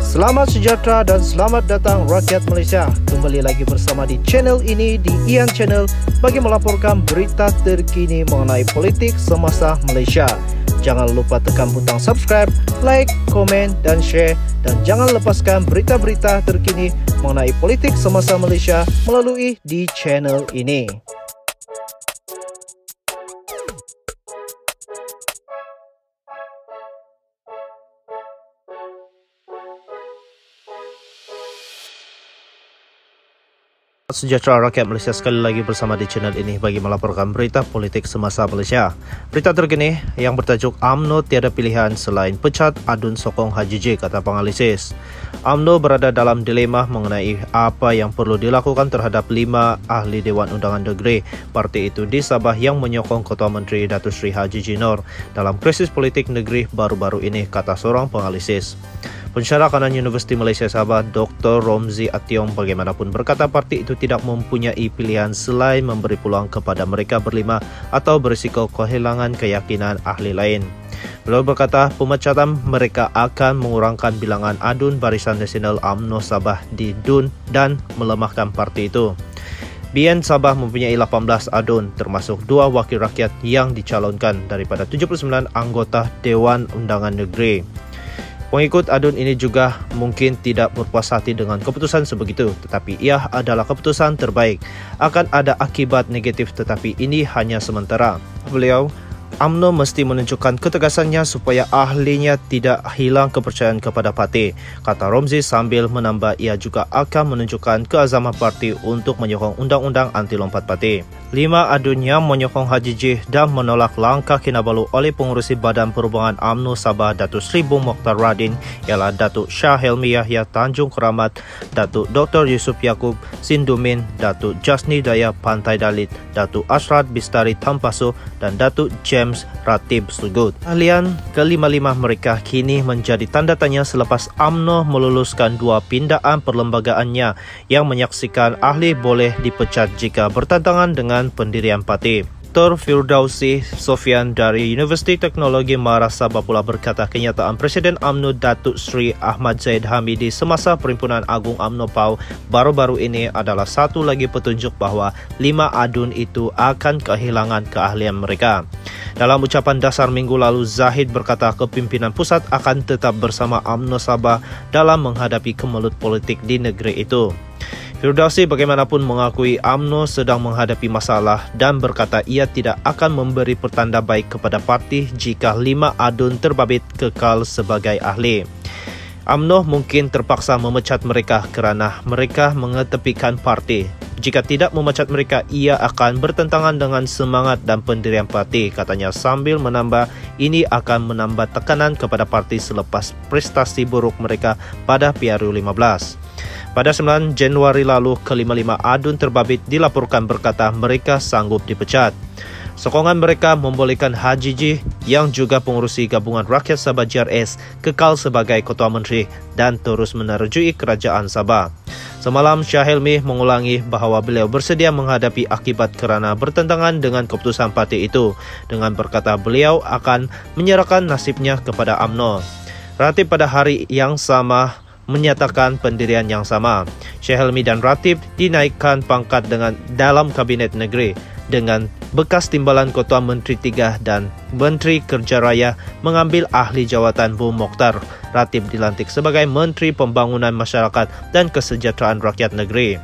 Selamat sejahtera dan selamat datang rakyat Malaysia. Kembali lagi bersama di channel ini, di Ian Channel, bagi melaporkan berita terkini mengenai politik semasa Malaysia. Jangan lupa tekan butang subscribe, like, komen dan share. Dan jangan lepaskan berita-berita terkini mengenai politik semasa Malaysia melalui di channel ini. Sejahtera rakyat Malaysia, sekali lagi bersama di channel ini bagi melaporkan berita politik semasa Malaysia. Berita terkini yang bertajuk UMNO tiada pilihan selain pecat adun sokong Haji J, kata penganalisis. UMNO berada dalam dilema mengenai apa yang perlu dilakukan terhadap 5 ahli Dewan Undangan Negeri parti itu di Sabah yang menyokong Ketua Menteri Datuk Seri Haji J Noor dalam krisis politik negeri baru-baru ini, kata seorang penganalisis. Pensyarah kanan Universiti Malaysia Sabah, Dr. Romzi Ationg, bagaimanapun berkata parti itu tidak mempunyai pilihan selain memberi peluang kepada mereka berlima atau berisiko kehilangan keyakinan ahli lain. Beliau berkata pemecatan mereka akan mengurangkan bilangan adun Barisan Nasional UMNO Sabah di DUN dan melemahkan parti itu. BN Sabah mempunyai 18 adun, termasuk 2 wakil rakyat yang dicalonkan daripada 79 anggota Dewan Undangan Negeri. Pengikut adun ini juga mungkin tidak berpuas hati dengan keputusan sebegitu, tetapi ia adalah keputusan terbaik. Akan ada akibat negatif, tetapi ini hanya sementara. Beliau, UMNO mesti menunjukkan ketegasannya supaya ahlinya tidak hilang kepercayaan kepada parti, kata Romzi sambil menambah ia juga akan menunjukkan keazaman parti untuk menyokong undang-undang anti lompat parti. 5 adun yang menyokong Haji J dan menolak langkah Kinabalu oleh pengurusi Badan Perhubungan UMNO Sabah Datuk Seri Bung Mokhtar Radin ialah Datuk Shah Helmi Yahya Tanjung Keramat, Datuk Dr. Yusuf Yaakob Sindumin, Datuk Jasni Daya Pantai Dalit, Datuk Ashrad Bistari Tampaso dan Datuk James Ratib Sugut. Ahlian kelima-lima mereka kini menjadi tanda tanya selepas UMNO meluluskan 2 pindaan perlembagaannya yang menyaksikan ahli boleh dipecat jika bertentangan dengan pendirian parti. Dr. Firdausi Sofian dari Universiti Teknologi Mahara Sabah pula berkata kenyataan Presiden UMNO Datuk Seri Ahmad Zahid Hamidi semasa Perhimpunan Agung UMNO PAU baru-baru ini adalah satu lagi petunjuk bahawa 5 adun itu akan kehilangan keahlian mereka. Dalam ucapan dasar minggu lalu, Zahid berkata kepimpinan pusat akan tetap bersama UMNO Sabah dalam menghadapi kemelut politik di negeri itu. Firdausi bagaimanapun mengakui UMNO sedang menghadapi masalah dan berkata ia tidak akan memberi pertanda baik kepada parti jika 5 adun terbabit kekal sebagai ahli. UMNO mungkin terpaksa memecat mereka kerana mereka mengetepikan parti. Jika tidak memecat mereka, ia akan bertentangan dengan semangat dan pendirian parti, katanya sambil menambah ini akan menambah tekanan kepada parti selepas prestasi buruk mereka pada PRU 15. Pada 9 Januari lalu, kelima-lima adun terbabit dilaporkan berkata mereka sanggup dipecat. Sokongan mereka membolehkan Haji J yang juga pengurusi Gabungan Rakyat Sabah JRS kekal sebagai Ketua Menteri dan terus menerjui Kerajaan Sabah. Semalam, Shah Helmi mengulangi bahawa beliau bersedia menghadapi akibat kerana bertentangan dengan keputusan parti itu dengan berkata beliau akan menyerahkan nasibnya kepada UMNO. Ratib pada hari yang sama menyatakan pendirian yang sama. Shah Helmi dan Ratib dinaikkan pangkat dengan dalam Kabinet Negeri dengan bekas timbalan Ketua Menteri 3 dan Menteri Kerja Raya mengambil ahli jawatan Bung Mokhtar. Ratib dilantik sebagai Menteri Pembangunan Masyarakat dan Kesejahteraan Rakyat Negeri.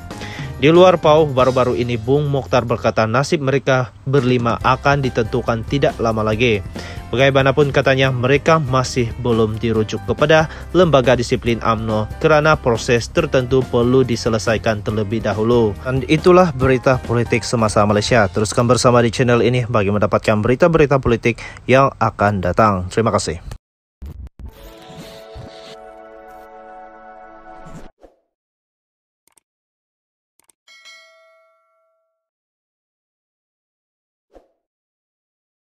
Di luar PAU, baru-baru ini Bung Mokhtar berkata nasib mereka berlima akan ditentukan tidak lama lagi. Bagaimanapun katanya mereka masih belum dirujuk kepada lembaga disiplin UMNO kerana proses tertentu perlu diselesaikan terlebih dahulu. Dan itulah berita politik semasa Malaysia. Teruskan bersama di channel ini bagi mendapatkan berita-berita politik yang akan datang. Terima kasih.